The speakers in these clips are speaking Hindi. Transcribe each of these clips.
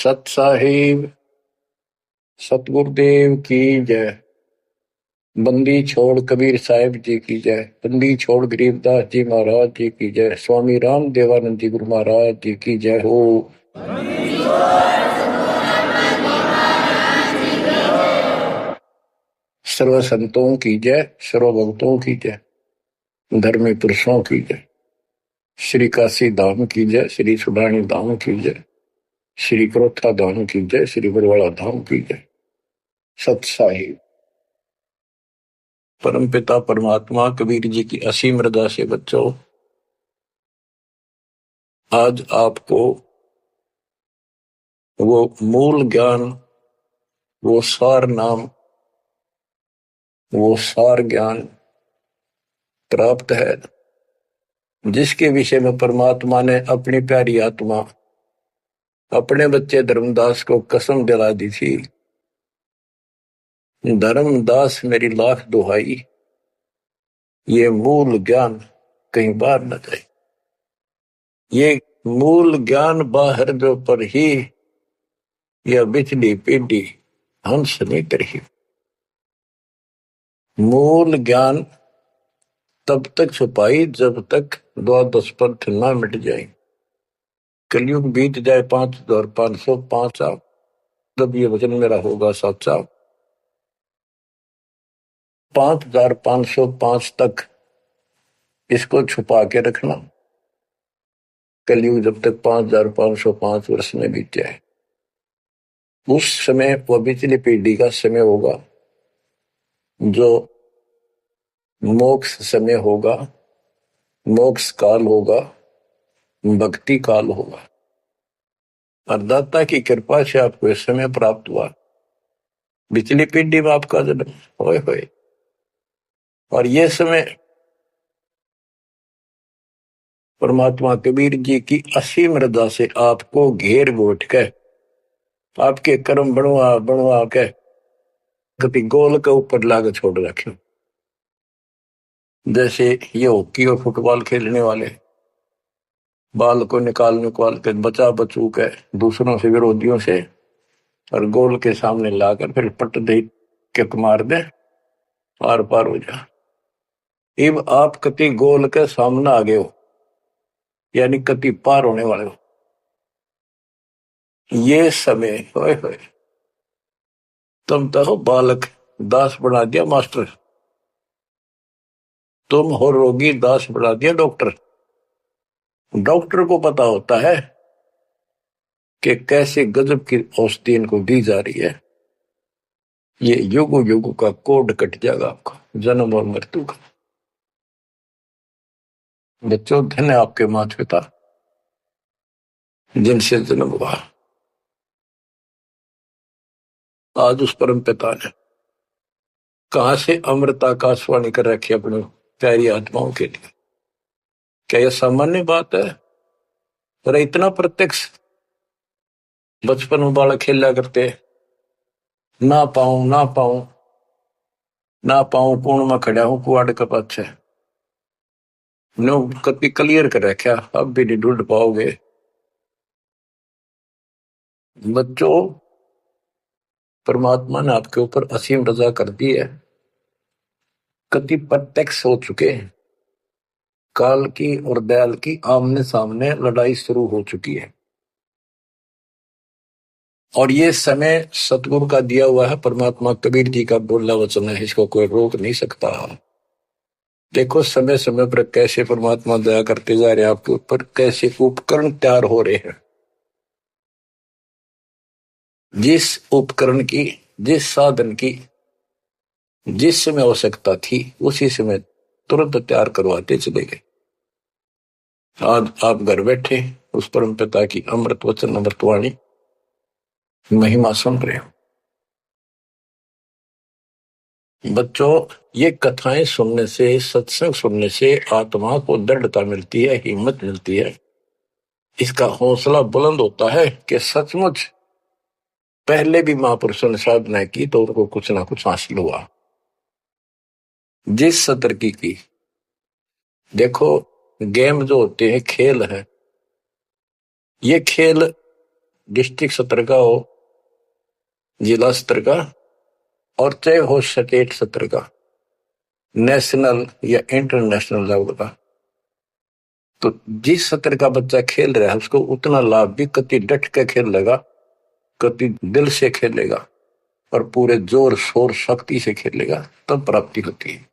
सत साहिब सतगुरुदेव की जय। बंदी छोड़ कबीर साहिब जी की जय। बंदी छोड़ गरीबदास जी महाराज जी की जय। स्वामी राम देवानंद जी गुरु महाराज जी की जय हो। सर्व संतों की जय, सर्व भक्तों की जय, धर्मी पुरुषों की जय। श्री काशी धाम की जय, श्री सुडानी धाम की जय, श्री क्रोथा धाम की जय, श्री बरवाड़ा धाम की जय। सत साहिब परमपिता परमात्मा कबीर जी की असीम रजा से बच्चों, आज आपको वो मूल ज्ञान, वो सार नाम, वो सार ज्ञान प्राप्त है जिसके विषय में परमात्मा ने अपनी प्यारी आत्मा अपने बच्चे धर्मदास को कसम दिला दी थी। धर्मदास मेरी लाख दुहाई, ये मूल ज्ञान कहीं बाहर न जाए। ये मूल ज्ञान बाहर जो पर ही यह बिजली पीढ़ी हंस नहीं करी। मूल ज्ञान तब तक छुपाई जब तक द्वादश पंथ न मिट जाए। कलयुग बीत जाए 5505 साल, तब ये वचन मेरा होगा सच्चा। 5505 तक इसको छुपा के रखना। कलयुग जब तक 5505 वर्ष में बीत जाए, उस समय वह बिजली पीढ़ी का समय होगा जो मोक्ष समय होगा, मोक्ष काल होगा, भक्ति काल होगा। और दाता की कृपा से आपको इस समय प्राप्त हुआ। बिजली पीढ़ी में आपका जन्म होए होए, और यह समय परमात्मा कबीर जी की असीम रजा से आपको घेर घोट के आपके कर्म बनवा बनवा के कभी गोल के ऊपर लाके छोड़ रखे। जैसे ये हॉकी और फुटबॉल खेलने वाले बाल को निकाल के बचा बचू के दूसरों से, विरोधियों से, और गोल के सामने लाकर फिर पट दे के मार दे, पार पार हो जा। अब आप कति गोल के सामने आ गए हो, यानी कति पार होने वाले हो। ये समय होए होए, तुम तो बालक दास बना दिया मास्टर, तुम हो रोगी दास बना दिया डॉक्टर। डॉक्टर को पता होता है कि कैसे गजब की औषधि इनको दी जा रही है। ये युग युग का कोड कट जाएगा आपका, जन्म और मृत्यु का। बच्चों, धन्य आपके माता पिता जिनसे जन्म हुआ। आज उस परम पिता ने कहां से अमृत आकाशवाणी कर रखी अपनी प्यारी आत्माओं के लिए। क्या यह सामान्य बात है? पर इतना प्रत्यक्ष बचपन में बालक खेला करते, ना पाऊं ना पाऊं ना पाऊं, पूर्ण में खड़ा हूं कुआड़ के पाछे, नो कभी क्लियर कर रखा, अब भी नहीं ढूंढ पाओगे। बच्चों, परमात्मा ने आपके ऊपर असीम रजा कर दी है। कति प्रत्यक्ष हो चुके हैं, काल की और दयाल की आमने सामने लड़ाई शुरू हो चुकी है। और ये समय सतगुरु का दिया हुआ है, परमात्मा कबीर जी का बोला वचन है, इसको कोई रोक नहीं सकता। देखो समय समय पर कैसे परमात्मा दया करते जा रहे हैं आपके ऊपर, कैसे उपकरण तैयार हो रहे हैं। जिस उपकरण की, जिस साधन की जिस समय आवश्यकता थी, उसी समय तुरंत तैयार करवाते चले गए। आज आप घर बैठे उस परम पिता की अमृत वचन अमृतवाणी महिमा सुन रहे हो। बच्चों, ये कथाएं सुनने से, सत्संग सुनने से आत्मा को दृढ़ता मिलती है, हिम्मत मिलती है, इसका हौसला बुलंद होता है कि सचमुच पहले भी महापुरुषों ने साधना की तो उनको कुछ ना कुछ हासिल हुआ। जिस सतर की देखो, गेम जो होते हैं, खेल है, ये खेल डिस्ट्रिक्ट स्तर का हो, जिला स्तर का, और चाहे हो स्टेट स्तर का, नेशनल या इंटरनेशनल लेवल का, तो जिस स्तर का बच्चा खेल रहा है उसको उतना लाभ भी कति डट के खेलेगा, कति दिल से खेलेगा और पूरे जोर शोर शक्ति से खेलेगा, तब प्राप्ति होती है।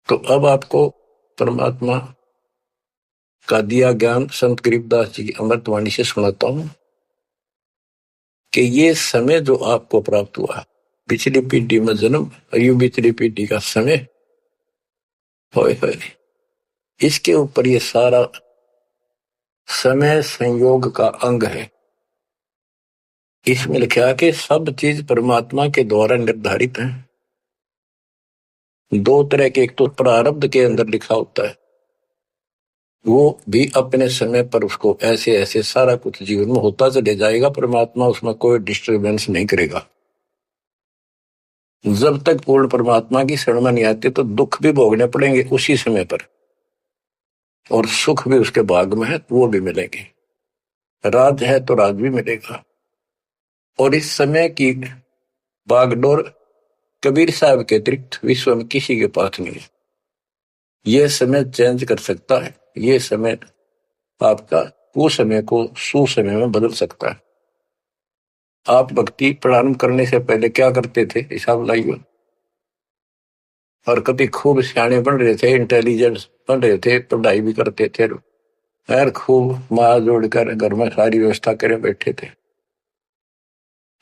तो अब आपको परमात्मा का दिया ज्ञान संत गरीबदास जी की अमृतवाणी से सुनाता हूं कि ये समय जो आपको प्राप्त हुआ, पिछली पीढ़ी में जन्म, अयु पिछली पीढ़ी का समय, होए होए, इसके ऊपर ये सारा समय संयोग का अंग है। इसमें लिखा कि सब चीज परमात्मा के द्वारा निर्धारित है। दो तरह के, एक तो प्रारब्ध के अंदर लिखा होता है, वो भी अपने समय पर उसको ऐसे ऐसे सारा कुछ जीवन में होता चले जाएगा, परमात्मा उसमें कोई डिस्टर्बेंस नहीं करेगा। जब तक पूर्ण परमात्मा की शरण में नहीं आते तो दुख भी भोगने पड़ेंगे उसी समय पर, और सुख भी उसके भाग में है तो वो भी मिलेंगे, राज है तो राज भी मिलेगा। और इस समय की बागडोर कबीर साहब के अतिरिक्त विश्व में किसी के पास नहीं है। यह समय चेंज कर सकता है, ये समय आपका कुसमय को सुसमय में बदल सकता है। आप भक्ति प्रारंभ करने से पहले क्या करते थे, हिसाब लाइए। और कभी खूब सियाने बन रहे थे, इंटेलिजेंस बन रहे थे, पढ़ाई भी करते थे, यार खूब माँ जोड़कर घर में सारी व्यवस्था करे बैठे थे,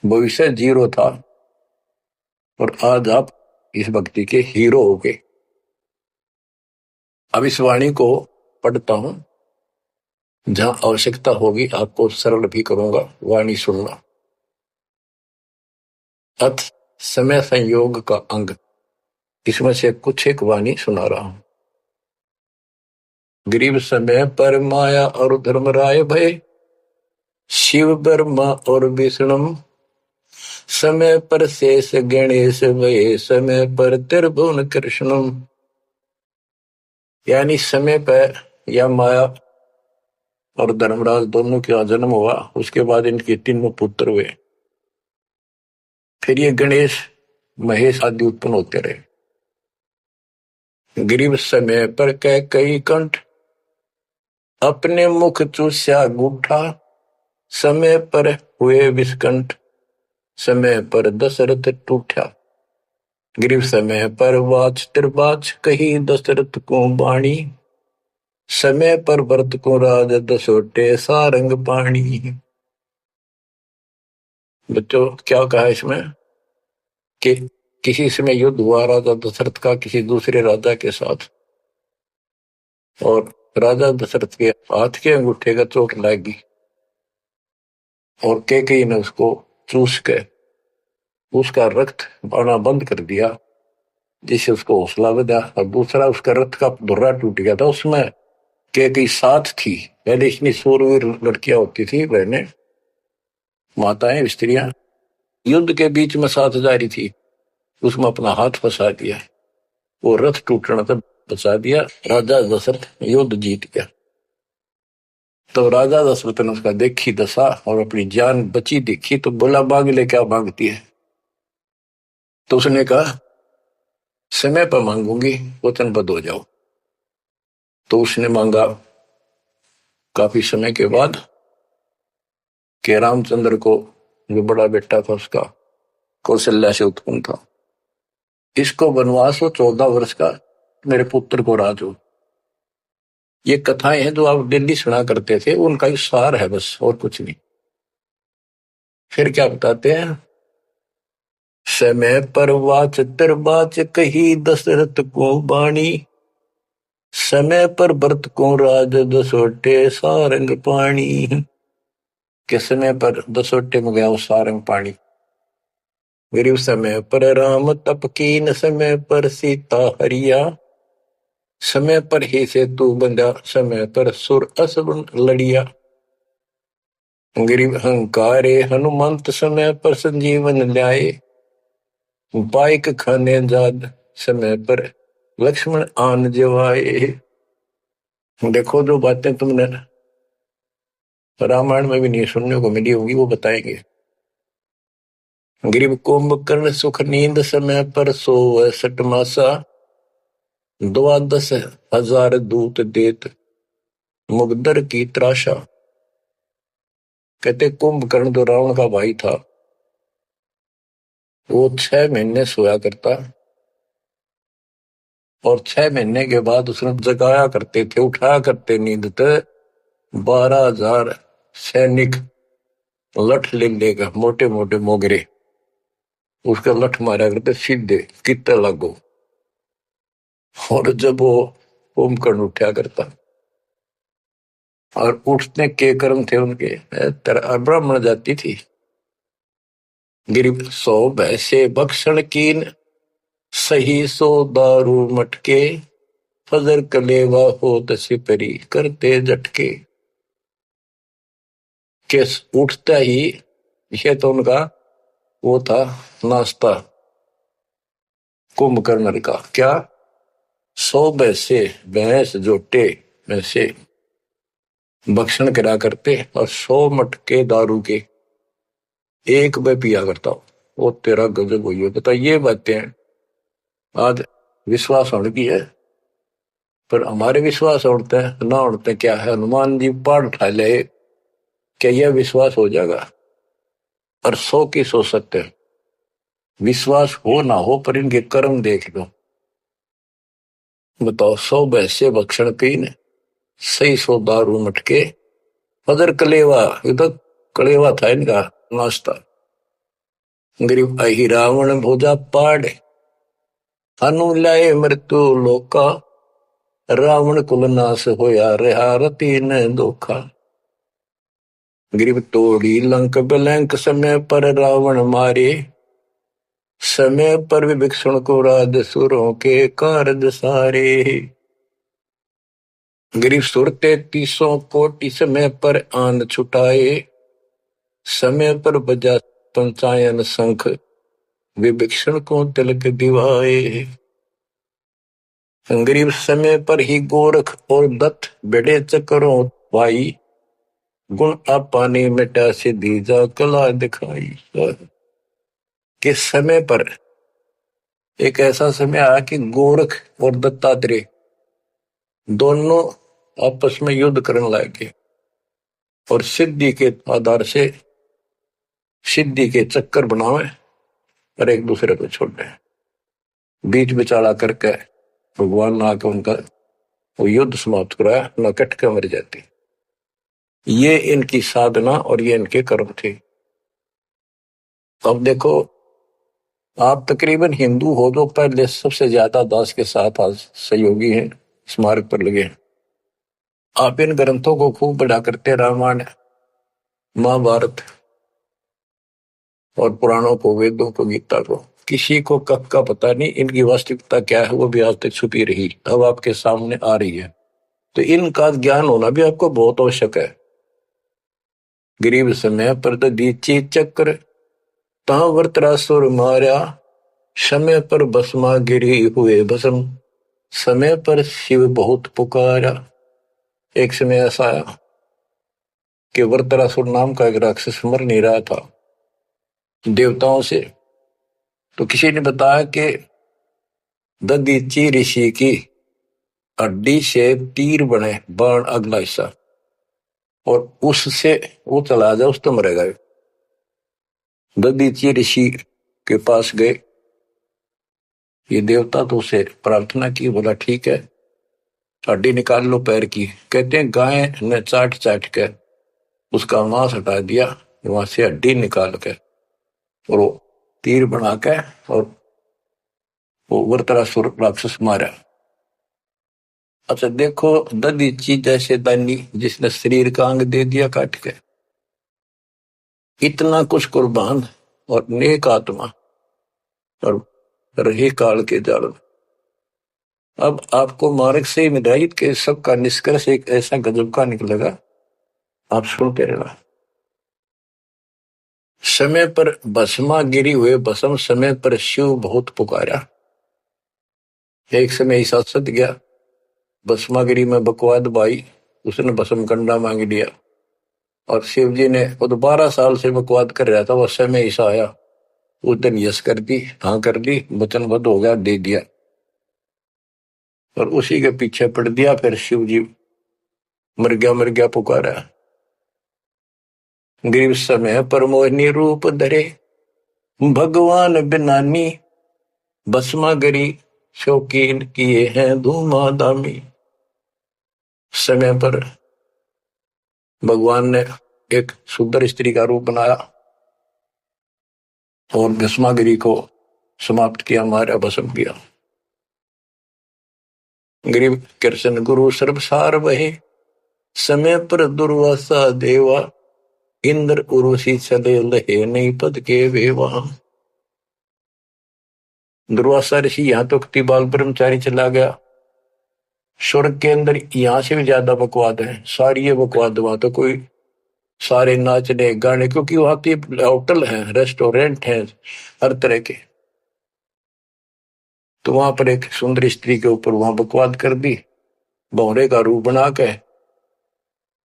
भविष्य जीरो था। और आज आप इस भक्ति के हीरो हो गए। अब इस वाणी को पढ़ता हूं, जहां आवश्यकता होगी आपको सरल भी करूंगा, वाणी सुनना। अथ समय संयोग का अंग, इसमें से कुछ एक वाणी सुना रहा हूं। गरीब समय पर माया और धर्मराय भय, शिव ब्रह्मा और विष्णु, समय पर शेष गणेश भय, समय पर त्रिभुवन कृष्ण। यानी समय पर या माया और धर्मराज दोनों का जन्म हुआ, उसके बाद इनके तीनों पुत्र हुए, फिर ये गणेश महेश आदि उत्पन्न होते रहे। गरीब समय पर कह कई कंठ, अपने मुख चूस्या गूठा, समय पर हुए विस्कंठ, समय पर दशरथ टूठा। गरीब समय पर वाच त्रिबाच, कही दशरथ को बाणी, समय पर भरत को राज दसोटे सारंग पाणी। बच्चों क्या कहा इसमें कि किसी समय युद्ध हुआ राजा दशरथ का किसी दूसरे राजा के साथ, और राजा दशरथ के हाथ के अंगूठे का चोट लगी और कैकेयी ने उसको चूस के उसका रक्त आना बंद कर दिया, जिससे उसको हौसला बढ़ा। और दूसरा उसका रथ का धुर्रा टूट गया था, उसमें कैकेयी साथ थी। पहले इतनी सूरवीर लड़कियां होती थी, बहनें, माताएं, स्त्रियां, युद्ध के बीच में साथ जा रही थी, उसमें अपना हाथ फंसा दिया, वो रथ टूटने तक बचा दिया, राजा दशरथ युद्ध जीत गया। तो राजा दशरथ ने उसका देखी दशा और अपनी जान बची देखी, तो बोला मांग ले, क्या मांगती है? तो उसने कहा समय पर मांगूंगी, वचनबद्ध हो जाओ। तो उसने मांगा काफी समय के बाद कि रामचंद्र को, जो बड़ा बेटा था उसका, कौशल्या से उत्पन्न था, इसको वनवास हो 14 वर्ष का, मेरे पुत्र को राज हो। ये कथाएं हैं जो आप दिल्ली सुना करते थे, उनका ही सार है बस, और कुछ नहीं। फिर क्या बताते हैं, समय पर वाच त्रिबाच, कही दशरथ को बाणी, समय पर भरत को राज दसोटे सारंग पाणी। के समय पर दसोटे में गया वो सारंग पाणी। गरीब समय पर राम तप कीन, समय पर सीता हरिया, समय पर ही से तू बंधा, समय पर सुर असुर लड़िया। गरीब अहंकारे हनुमंत, समय पर संजीवन ल्याए, बाइक खाने जाद, समय पर लक्ष्मण आन जवाए। देखो जो बातें तुमने रामायण में भी नहीं सुनने को मिली होगी, वो बताएंगे। ग्रीव कुंभकर्ण सुख नींद समय पर सोवै सठ मासा, द्वादश हजार दूत देत मुगदर की त्रासा। कहते कुंभकर्ण जो रावण का भाई था, वो 6 महीने सोया करता, और 6 महीने के बाद उसने जगाया करते थे, उठाया करते नींद से 12,000 सैनिक लठ ले लेगा, मोटे मोटे मोगरे, उसका लठ मारा करते सीधे कितने लागो। और जब वो कुंभकर्ण उठा करता, और उठने के कर्म थे उनके, ब्राह्मण जाति थी। गिरिप सो भैसे बक्षण कीन, सही सो दारू मटके, फजर कलेवा होत सिपरी करते झटके। केस उठता ही, ये तो उनका वो था नाश्ता कुंभकर्ण का। क्या? 100 भैंसे, भैंस जोटे में से भक्षण करा करते, और 100 मटके दारू के एक में पिया करता हूं। वो तेरा गजब हुई है। बता, ये बातें आज विश्वास होने की है, पर हमारे विश्वास उड़ते हैं ना उड़ते क्या है। हनुमान जी पार उठा ले, क्या यह विश्वास हो जाएगा? और 100 की सो सकते हैं, विश्वास हो ना हो, पर इनके कर्म देख लो। बताओ, 100 भैंसे भक्षण पीन, सही 100 दारू मटके, फजर कलेवा, ये तो कलेवा था इनका नाश्ता। गरीब अहि रावण भोजा पाड़, अनुलाए मृत्यु लोका, रावण कुल नाश होया रहा रति न धोखा। गरीब तोड़ी लंक बिलंक, समय पर रावण मारे, समय पर विभीषण को राज सुरों के कारज सारे। गरीब सुर 33 कोटि, समय पर आन छुटाए, समय पर बजा पंचायन शंख, विभीषण को तिलक दिवाए। गरीब समय पर ही गोरख और दत्त बड़े चक्रों भाई, गुण आपाने मिटा से दीजा कला दिखाई। कि समय पर एक ऐसा समय आया कि गोरख और दत्तात्रेय दोनों आपस में युद्ध करने लगे, और सिद्धि के आधार से सिद्धि के चक्कर बनावे और एक दूसरे को छोड़ दे। बीच बिचारा करके भगवान ने आके उनका वो युद्ध समाप्त कराया, न कट के मर जाती। ये इनकी साधना और ये इनके कर्म थे। अब देखो, आप तकरीबन हिंदू हो जो पहले सबसे ज्यादा दास के साथ आज सहयोगी हैं, स्मारक पर लगे हैं। आप इन ग्रंथों को खूब पढ़ा करते, रामायण, महाभारत और पुराणों को, वेदों को, गीता को। किसी को कब का पता नहीं, इनकी वास्तविकता क्या है वो भी आज तक छुपी रही, अब आपके सामने आ रही है। तो इनका ज्ञान होना भी आपको बहुत आवश्यक है। गरीब समय पर दीची चक्र, ता वृत्रासुर मारा, समय पर भस्मा गिरी हुए भस्म, समय पर शिव बहुत पुकारा। एक समय ऐसा आया कि वृत्रासुर नाम का एक राक्षस मर नहीं रहा था देवताओं से, तो किसी ने बताया कि ददीची ऋषि की हड्डी से तीर बने बाण अगला हिस्सा, और उससे वो चला जाए उस तो मरेगा। ददीची ऋषि के पास गए, ये देवता तो उसे प्रार्थना की, बोला ठीक है हड्डी निकाल लो पैर की। कहते हैं गाय ने चाट चाट के उसका मांस हटा दिया, वहां से हड्डी निकाल के और वो तीर बना के और वो वृत्रासुर राक्षस मारा। अच्छा देखो, ददीची जैसे दानी जिसने शरीर का अंग दे दिया काट के, इतना कुछ कुर्बान और नेक आत्मा और रही काल के जाल। अब आपको मार्ग से हिदायत के सबका निष्कर्ष एक ऐसा गजब का निकलेगा, आप सुनते रहना। समय पर भस्मा गिरी हुए भस्म, समय पर शिव बहुत पुकारा। एक समय ऐसा सत गया, भस्मागिरी में बकवाद भाई, उसने भस्म कंडा मांग लिया, और शिव जी ने वो तो 12 साल से बकवाद कर रहा था, वो समय ऐसा आया, उस दिन यस कर दी, हाँ कर दी, वचनबद्ध हो गया, दे दिया। और उसी के पीछे पड़ दिया, फिर शिव जी मर गया पुकारा। ग्रीव समय पर मोहिनी रूप धरे, भगवान बिनानी, भस्मा गरी शौकीन किए हैं धूमाधामी। समय पर भगवान ने एक सुंदर स्त्री का रूप बनाया और भस्मागिरी को समाप्त किया, मारा, भस्म किया। गरीब कृष्ण गुरु सर्वसार वहे, समय पर दुर्वासा देवा, इंद्र उर्वशी चले लहे, नहीं पद के वेवा। दुर्वासा ऋषि यहाँ तो बाल ब्रह्मचारी चला गया, स्वर्ग के अंदर यहां से भी ज्यादा बकवाद है, सारी ये बकवाद, वहां तो कोई सारे नाचने गाने, क्योंकि वहां की होटल है, रेस्टोरेंट है, हर तरह के। तो वहां पर एक सुंदर स्त्री के ऊपर वहां बकवाद कर दी, भौरे का रूप बना के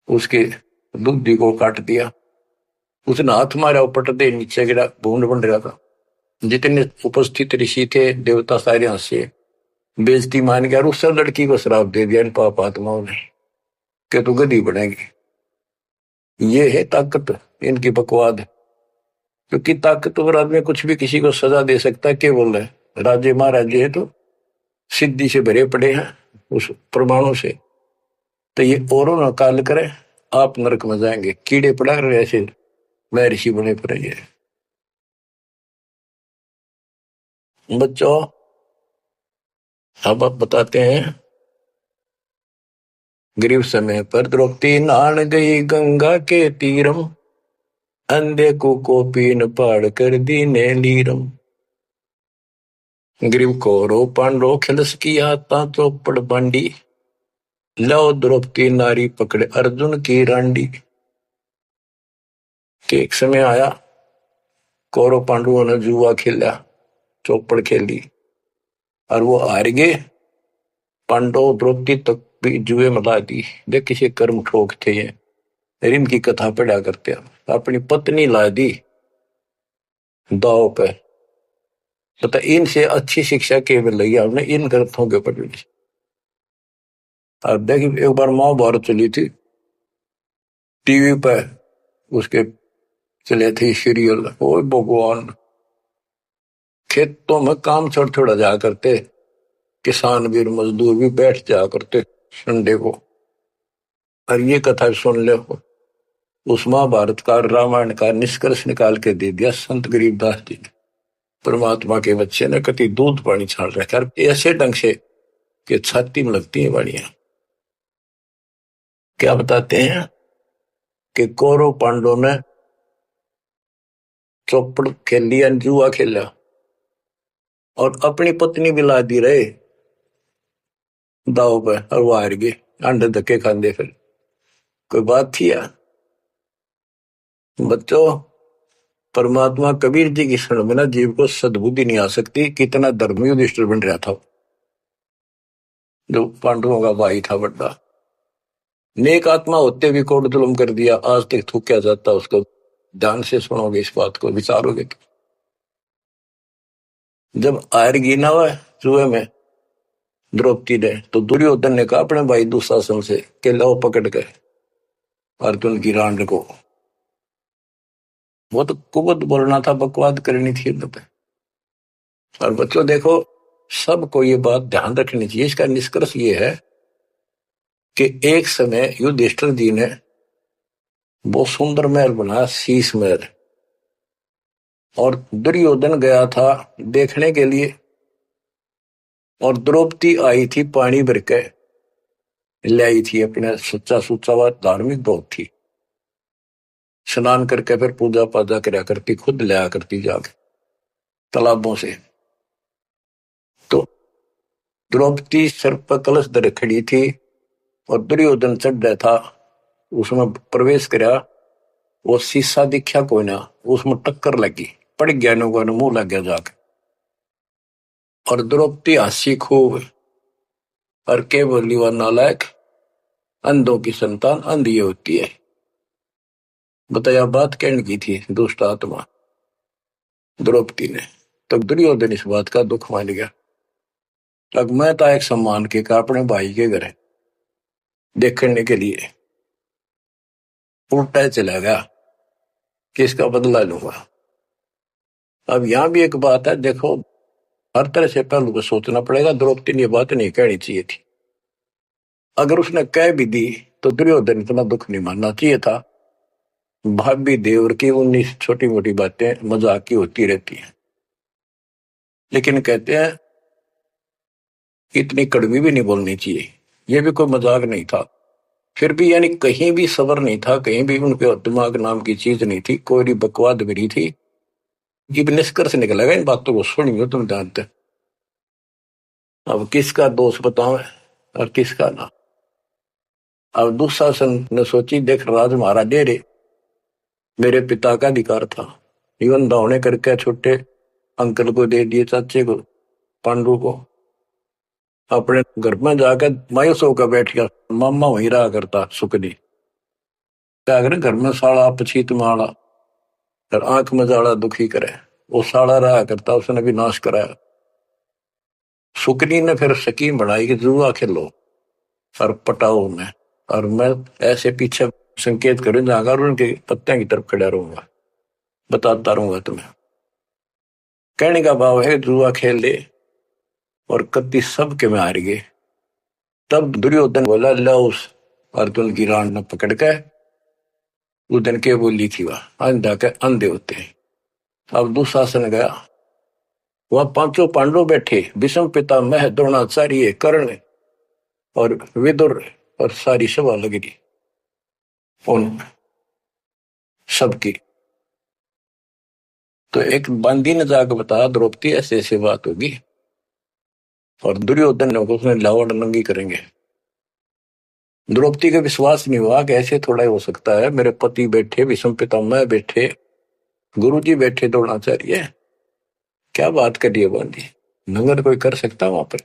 उसके दूधी को काट दिया, उसने हाथ मारा, उपट दे नीचे गिरा, भूड बन रहा था। जितने उपस्थित ऋषि थे देवता सारे हंसे, बेइज्जती मान गया, और उस लड़की को श्राप दे दिया इन पाप आत्माओं ने कि तू गधी बनेगी। ये है ताकत इनकी बकवाद, क्योंकि ताकतवर आदमी कुछ भी किसी को सजा दे सकता है, केवल है राजे महाराजे है तो सिद्धि से भरे पड़े हैं उस प्रमाणों से। तो ये औरों ना काल करे, आप नरक में जाएंगे, कीड़े पड़ा रहे ऐसे मैं ऋषि बने पड़े। बच्चों अब आप बताते हैं, ग्रीव समय पर द्रौपदी नहान गई गंगा के तीरम, अंधे को पीन पाड़ कर दीने लीरम। ग्रीव कौरव पांडव खिलस की आता चौपड़ बांडी, लो द्रौपदी नारी पकड़े अर्जुन की रांडी। के एक समय आया, कौरव पांडवों ने जुआ खेला, चौपड़ खेली और वो हार गए। पांडव द्रौपदी तक भी जुए में ला दी, देख किसी कर्म ठोक थे ये, रिम की कथा पढ़ा करते हैं। अपनी पत्नी ला दी दाव पे, पता इनसे अच्छी शिक्षा केवल लगी हमने इन ग्रंथों के पढ़ने से। अब देखिए एक बार महाभारत चली थी टीवी पे, उसके चले थे सीरियल, ओ भगवान, खेतों में काम छोड़ छोड़ा जा करते, किसान भी मजदूर भी बैठ जा करते संडे को, और ये कथा सुन ले। उस महाभारत का रामायण का निष्कर्ष निकाल के दे दिया संत गरीबदास जी ने। परमात्मा के बच्चे ने कति दूध पानी छाल रखा ऐसे ढंग से कि छाती में लगती है बाड़ियां। क्या बताते हैं कि कौरव पांडव ने चौपड़ खेल लिया, जुआ खेला और अपनी पत्नी भी ला दी रहे दाव पे, और वो हार गए, अंडे धक्के खाते। फिर कोई बात थी यार बच्चों, परमात्मा कबीर जी की शरण में ना जीव को सद्बुद्धि नहीं आ सकती। कितना धर्मी युधिष्ठिर बन रहा था, जो पांडवों का भाई था बड़ा, नेक आत्मा होते भी कोट जुल्म कर दिया, आज तक थूका जाता उसको। ध्यान से सुनोगे इस बात को, विचारोगे। जब आयरगी ना हुआ जुए में द्रौपदी ने, तो दुर्योधन ने कहा अपने भाई दुशासन से कि लो पकड़ के अर्जुन की रांड को। वो तो कुबत बोलना था, बकवाद करनी थी पे। और बच्चों देखो, सबको ये बात ध्यान रखनी चाहिए। इसका निष्कर्ष ये है कि एक समय युधिष्ठिर जी ने बहुत सुंदर महल बनाया, शीश महल, और दुर्योधन गया था देखने के लिए, और द्रौपदी आई थी पानी भर के ले आई थी, अपने सच्चा सुच्चा व धार्मिक बहुत थी, स्नान करके फिर पूजा पाजा करा करती, खुद लिया करती जाके तालाबों से। तो द्रौपदी सर पर कलश धर खड़ी थी और दुर्योधन चढ़ रहा था, उसमें प्रवेश करा, वो शीशा दिखा कोई ना, उसमें टक्कर लगी, पड़ गया, नो मुंह लग गया जाके। और द्रौपदी हंसी खूब, और के बोली वह नालायक, अंधों की संतान अंधी होती है। बताया बात कहने की थी दुष्ट आत्मा द्रौपदी ने। तब दुर्योधन इस बात का दुख मान गया। तब मैं था एक सम्मान के का अपने भाई के घर देखने के लिए उल्टा चला गया कि इसका बदला लूंगा। अब यहां भी एक बात है, देखो हर तरह से पहलू को सोचना पड़ेगा। द्रौपदी ने ये बात नहीं कहनी चाहिए थी। अगर उसने कह भी दी तो दुर्योधन इतना दुख नहीं मानना चाहिए था। भाभी देवर की 19 छोटी मोटी बातें मजाक की होती रहती हैं, लेकिन कहते हैं इतनी कड़वी भी नहीं बोलनी चाहिए। यह भी कोई मजाक नहीं था। फिर भी यानी कहीं भी सबर नहीं था, कहीं भी उनके दिमाग नाम की चीज नहीं थी, कोई बकवाद भी नहीं थी। ये निष्कर्ष निकलेगा इन बातों को सुनियो तुम जानते। अब किसका दोष बताओ और किसका ना। अब दुशासन ने सोची, देख राज महाराज दे रे, मेरे पिता का अधिकार था। जीवन दावने करके छोटे अंकल को दे दिए, चाचे को, पांडु को। अपने घर में जाकर मायूस होकर बैठ गया। मामा वहीं रहा करता सुखनी। क्या करे घर में साड़ा पछीत माड़ा और आंख में जाड़ा दुखी करे। वो साड़ा रहा करता, उसने भी नाश कराया। सुकनी ने फिर स्कीम बनाई कि जुआ खेलो और पटाओ में, और मैं ऐसे पीछे संकेत करूं जाकर उनके पत्ते की तरफ खड़ा रहूंगा, बताता रहूंगा तुम्हें। कहने का भाव है जुआ खेल ले और कत्ती सब के में हार गए। तब दुर्योधन बोला, ला उस अर्जुन की रान ने पकड़ के। उस दिन के बोली थी वह अंधा के अंधे होते हैं। अब दुशासन गया, वह पांचों पांडव बैठे, भीष्म पितामह द्रोणाचार्य कर्ण और विदुर, और सारी सभा लग रही उन सबकी। तो एक बंदी ने जाकर बताया द्रौपदी ऐसे ऐसी बात होगी, और दुर्योधन ने उसने लावड़ नंगी करेंगे। द्रौपदी का विश्वास नहीं हुआ कि ऐसे थोड़ा ही हो सकता है। मेरे पति बैठे, भीष्म पितामह बैठे, गुरुजी बैठे, द्रोणाचार्य, क्या बात कर रही है बंदी, नंगर कोई कर सकता वहां पर।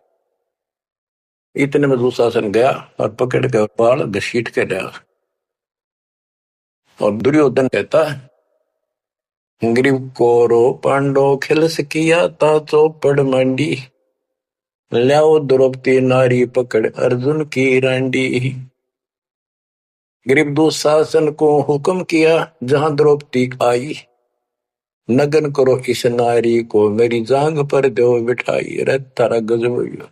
इतने में दुशासन गया और पकड़ के बाल घसीट के लिया। और दुर्योधन कहता है, ग्रीव कोरो पांडो खिलस किया ता चौपड़ मंडी, ल्याओ द्रौपदी नारी पकड़ अर्जुन की रांडी। ग्रीव दुशासन को हुक्म किया जहां द्रौपदी आई, नगन करो इस नारी को मेरी जांग पर दो बिठाई। अरे तारा गजब हो गया,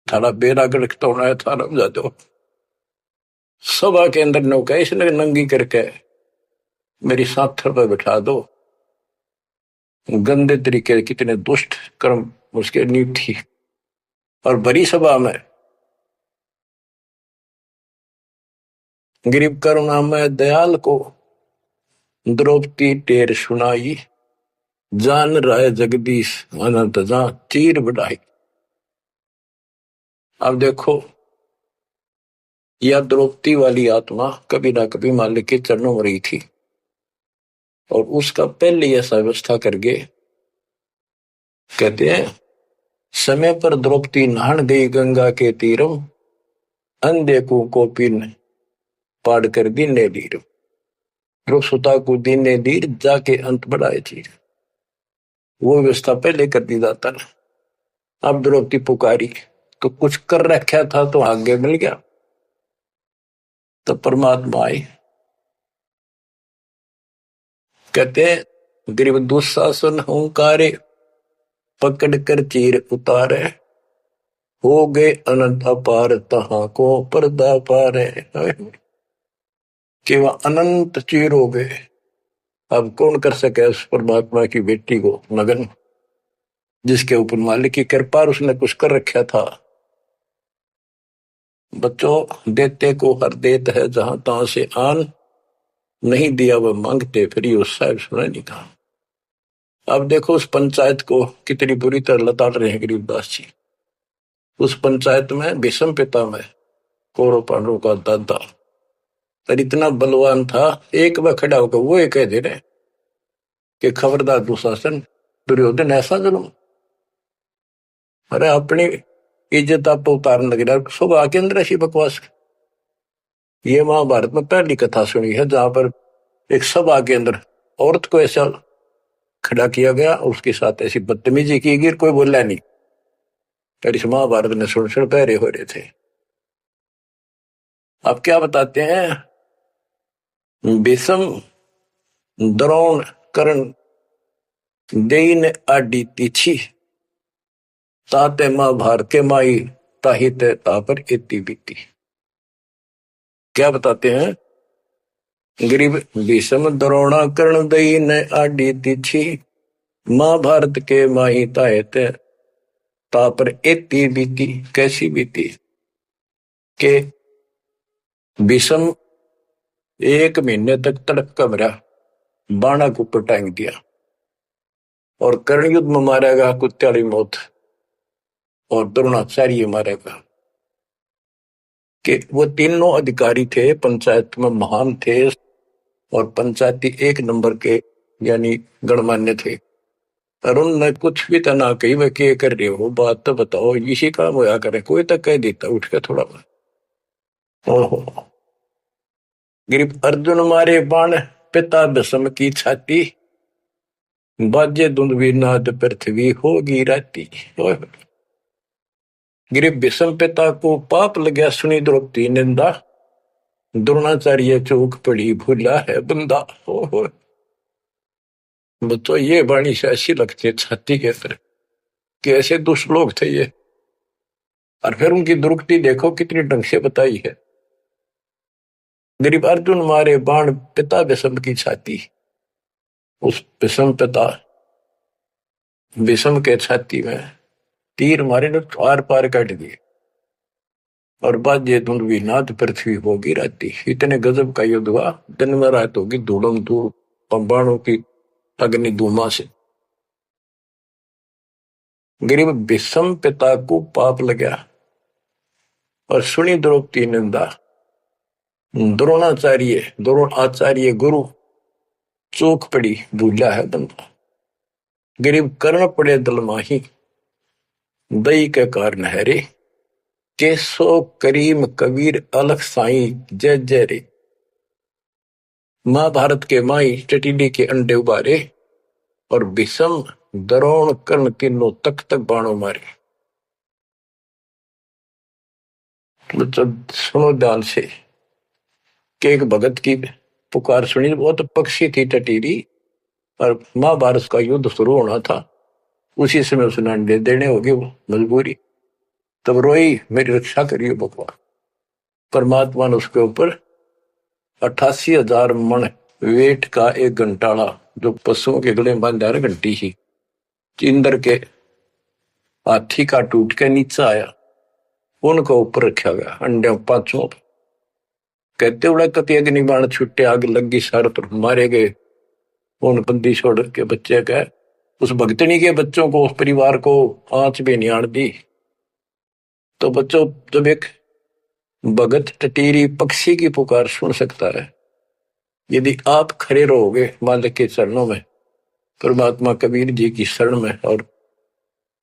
थारा बेरा गड़क तो है, थारा बजा दो। सभा के अंदर नौका इसने नंगी करके मेरी साथर पर बिठा दो। गंदे तरीके, कितने दुष्ट कर्म उसके नींव थी। और बड़ी सभा में गरीब करुणा में दयाल को द्रौपदी टेर सुनाई, जान राय जगदीश अनंत जा चीर बढ़ाई। अब देखो, यह द्रौपदी वाली आत्मा कभी ना कभी मालिक के चरणों में रही थी, और उसका पहले ऐसा व्यवस्था करके कहते हैं, समय पर द्रौपदी नहान गई गंगा के तीरम, अंधे को कोपिन पाड़ कर दीने लीर, ध्रुव सुता को दीने लीर जाके अंत बढ़ाए चीर। वो व्यवस्था पहले कर दी जाता ना। अब द्रौपदी पुकारी तो कुछ कर रखा था तो आगे मिल गया। तो परमात्मा आई, कहते हैं गरीब दुशासन हुंकारे, पकड़ कर चीर उतारे, हो गए अनंत अपार तहां को पर्दा पारे। कि वह अनंत चीर हो गए। अब कौन कर सके उस परमात्मा की बेटी को नगन, जिसके ऊपर मालिक की कृपा उसने कुछ कर रखा था। बच्चों, देते को हर देत है जहां तहां से आन, नहीं दिया वह मांगते फिर उस साहब सुना नहीं कहा। अब देखो उस पंचायत को कितनी बुरी तरह लताड़ रहे हैं गरीबदास जी। उस पंचायत में भीष्म पितामह कौरव पांडवों का दादा और इतना बलवान था, एक बार खड़ा होकर वो ये कह दे रहे कि खबरदार दुशासन, दुर्योधन ऐसा जुल्म। अरे अपनी इज्जत आप उतारने लग रहा, सुबह के अंदर ऐसी बकवास। ये महाभारत में पहली कथा सुनी है जहां पर एक सभा के अंदर औरत को ऐसा खड़ा किया गया, उसके साथ ऐसी बदतमीजी की गई, कोई बोला नहीं। फिर इस महाभारत ने सुन पहरे हो रहे थे। अब क्या बताते हैं, भीष्म द्रोण कर्ण देइन आडी तीछी ताते महाभारत के माई ताहित तापर इति बीती। क्या बताते हैं, गरीब भीष्म द्रोणा कर्ण देइन आडी तीछी महाभारत के माई ताहित तापर इति बीती। कैसी बीती के भीष्म 1 महीने तक तड़प का मरा, बाणा को ऊपर टांग दिया, और कर्ण युद्ध में मारेगा कुत्याली मौत, और द्रोणाचार्य मारेगा। कि वो तीनों अधिकारी थे, पंचायत में महान थे, और पंचायती 1 नंबर के यानी गणमान्य थे। और उनने कुछ भी तो ना कही, वह क्या कर रहे हो, बात तो बताओ, इसी काम होया करे, कोई तक कह देता उठ के थोड़ा। ओहो, गिरिप अर्जुन मारे बाण पिता भीष्म की छाती, बाजे दुंदवी नाद पृथ्वी होगी राती। गिरिप भीष्म पिता को पाप लगा, सुनी द्रौपदी निंदा, द्रोणाचार्य चौक पड़ी भूला है बंदा। ओहो, तो ये वाणी से ऐसी लगती है छाती के अंदर कि ऐसे दुष्ट लोग थे ये। और फिर उनकी दुर्गति देखो कितनी ढंग से बताई है। गरीब अर्जुन मारे बाण पिता भीष्म की छाती, उस भीष्म पिता भीष्म के छाती में तीर मारे न, आर पार काट दिए, और बाजे धुंधवी नाद पृथ्वी होगी राती। इतने गजब का युद्ध हुआ, दिन में रात होगी धूलम धूल बाणों की अग्नि धूमा से। गरीब भीष्म पिता को पाप लगा, और सुनी द्रौपदी निंदा, द्रोण आचार्य गुरु चूक पड़ी भूला है बंदा। गरीब कर्ण पड़े दल माही, दई के कारण है रे, केसो करीम कबीर अलख साई जय जय रे। महाभारत के माई टटीडी के अंडे उबारे, और भीष्म द्रोण कर्ण तीनों तक तक बाणों मारे। तो सुनो ध्यान से कि एक भगत की पुकार सुनी, बहुत पक्षी थी टटीरी, और महाभारत का युद्ध शुरू होना था, उसी समय उसने अंडे देने होगी, वो मजबूरी। तब रोई, मेरी रक्षा करिए भगवान। परमात्मा ने उसके ऊपर 88,000 मन वेट का एक घंटाला, जो पशुओं के गले में बांधा है घंटी ही, इंद्र के हाथी का टूट के नीचे आया, उनको ऊपर रखा गया अंडे 5 कहते उड़ा कति अग्नि बाण छुट्टे, आग लगी, सारे तरफ मारे गए। उन बंदी छोड़ के बच्चे का, उस भगतनी के बच्चों को, उस परिवार को आंच भी नहीं आड़ दी। तो बच्चों, जब एक भगत टटीरी पक्षी की पुकार सुन सकता है, यदि आप खड़े रहोगे मालिक के चरणों में, परमात्मा कबीर जी की शरण में, और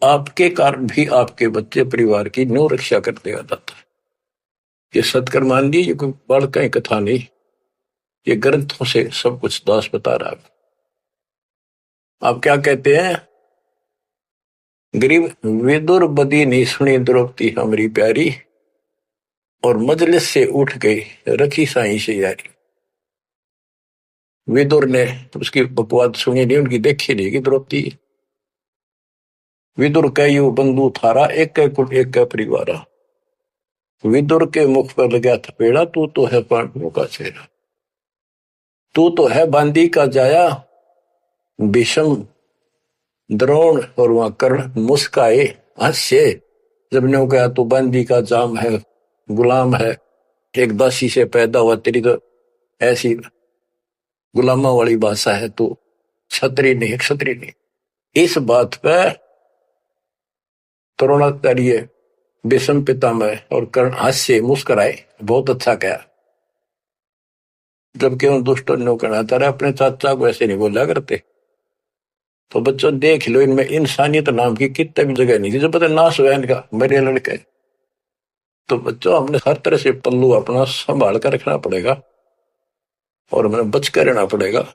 आपके कारण भी आपके बच्चे परिवार की नो रक्षा कर देगा दाता। ये सत्कर्मान दी, ये कोई बड़ कहीं कथा नहीं, ये ग्रंथों से सब कुछ दास बता रहा है। आप क्या कहते हैं, गरीब विदुर बदी नहीं सुनी द्रौपदी हमारी प्यारी, और मजलिस से उठ गई रखी साई से यारी। विदुर ने उसकी बकवाद सुनी नहीं, उनकी देखी नहीं कि द्रौपदी। विदुर कहो बंधु थारा, एक कुल एक परिवार। विदुर के मुख पर लगा थपेड़ा, तू तो है पांडवों का चेहरा, तू तो है बांदी का जाया। भीष्म द्रोण और वहां कर्ण मुस्काए हंसे, जब ने कहा तू बांदी का जाम है, गुलाम है, एक दासी से पैदा हुआ, तेरी तो ऐसी गुलामा वाली भाषा है, तो क्षत्रिय नहीं, क्षत्रिय नहीं। इस बात पर द्रोणाचार्य भीष्म पितामह और कर्ण हास्य मुस्कुराए, बहुत अच्छा कहा। जबकि उन दुष्टों ने कहना था अपने चाचा को ऐसे नहीं बोला करते। तो बच्चों देख लो, इनमें इंसानियत नाम की कितने भी जगह नहीं थी। जब पता नाश हुआ इनका, मेरे लड़के तो बच्चों हमने हर तरह से पल्लू अपना संभाल कर रखना पड़ेगा और हमें बच कर रहना पड़ेगा।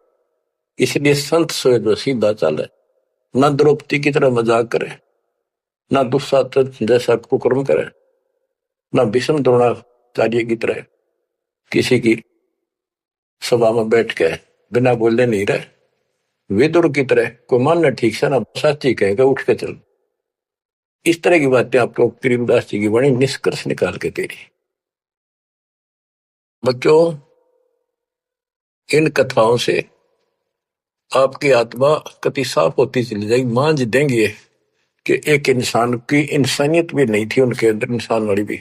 इसलिए संत सोए जो सीधा चले, ना द्रौपदी की तरह मजाक करे, ना दुस्साहस जैसा कुकर्म करे, ना भीष्म द्रोणाचार्य की तरह किसी की सभा में बैठ के बिना बोलने नहीं रहे। विदुर की तरह कोई मानना ठीक से ना साची कहेगा उठ के चल। इस तरह की बातें आपको करीमदास जी की बड़ी निष्कर्ष निकाल के दे रही। बच्चों इन कथाओं से आपकी आत्मा कति साफ होती चली जाएगी। मान देंगे कि एक इंसान की इंसानियत भी नहीं थी उनके अंदर, इंसान वाली भी,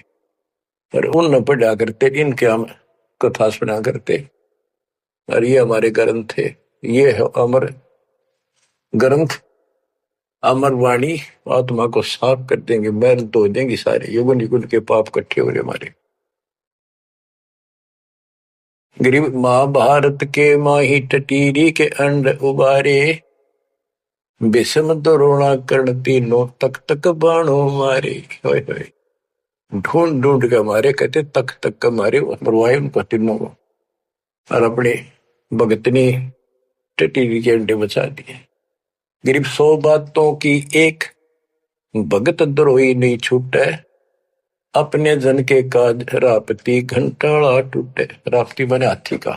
पर उन न पढ़ा करते, इनके हम कथा सुना करते। और ये हमारे ग्रंथ थे, ये है अमर ग्रंथ, अमर वाणी आत्मा को साफ कर देंगे, मैल धो देंगे सारे युगन युगन के पाप इकट्ठे हो रहे हमारे। गरीब महाभारत के माही टटीरी के अंड उबारे, विषम द्रोणा कर्ण तीनों तक तक बाणों मारे। ढूंढ ढूंढ के मारे, कहते तक तक के मारे, मरवाए उनको तीनों को और अपने भगतनी टटीरी के अंडे बचा दिए। गरीब 100 बातों की एक, भगत द्रोही नहीं छूटे, अपने जन के काज रापती घंटाड़ा टूटे। रापती बने हाथी का।